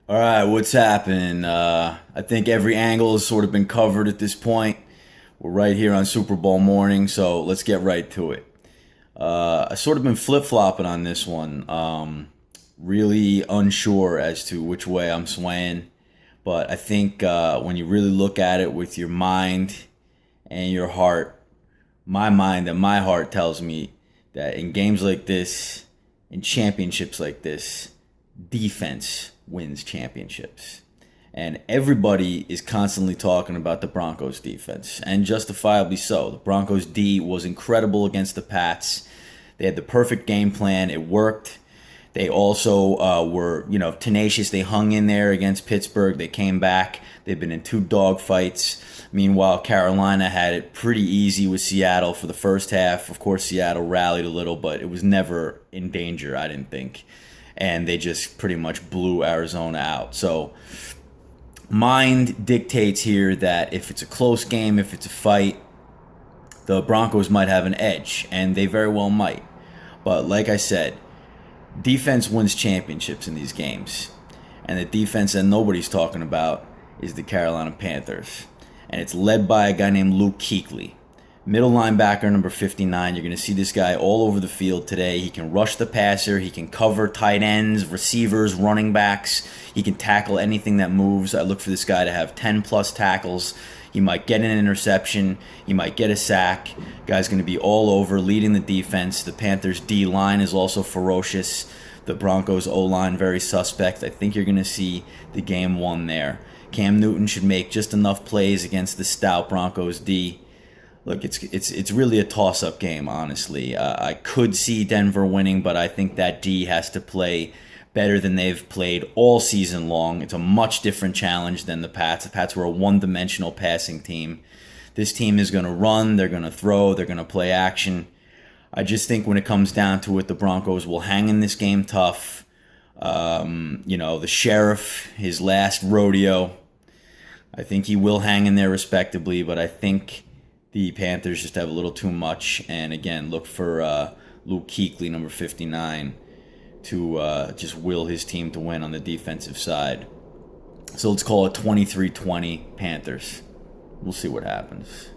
All right, what's happening? I think every angle has sort of been covered at this point. We're right here on Super Bowl morning, so let's get right to it. I sort of been flip flopping on this one. Really unsure as to which way I'm swaying, but I think when you really look at it with your mind and your heart, my mind and my heart tells me that in games like this, in championships like this, defense wins championships. And everybody is constantly talking about the Broncos defense, and justifiably so. The Broncos D was incredible against the Pats. They had the perfect game plan. It worked. They also were, tenacious. They hung in there against Pittsburgh. They came back. They've been in two dog fights. Meanwhile, Carolina had it pretty easy with Seattle for the first half. Of course, Seattle rallied a little, but it was never in danger, I didn't think. And they just pretty much blew Arizona out. So, mind dictates here that if it's a close game, if it's a fight, the Broncos might have an edge, and they very well might. But like I said, defense wins championships in these games. And the defense that nobody's talking about is the Carolina Panthers. And it's led by a guy named Luke Kuechly. Middle linebacker number 59. You're going to see this guy all over the field today. He can rush the passer. He can cover tight ends, receivers, running backs. He can tackle anything that moves. I look for this guy to have 10 plus tackles. He might get an interception. He might get a sack. Guy's going to be all over, leading the defense. The Panthers' D line is also ferocious. The Broncos' O line very suspect. I think you're going to see the game won there. Cam Newton should make just enough plays against the stout Broncos D. Look, it's really a toss-up game, honestly. I could see Denver winning, but I think that D has to play better than they've played all season long. It's a much different challenge than the Pats. The Pats were a one-dimensional passing team. This team is going to run, they're going to throw, they're going to play action. I just think when it comes down to it, the Broncos will hang in this game tough. The Sheriff, his last rodeo, I think he will hang in there respectably, but I think the Panthers just have a little too much. And again, look for Luke Kuechly, number 59, to just will his team to win on the defensive side. So let's call it 23-20 Panthers. We'll see what happens.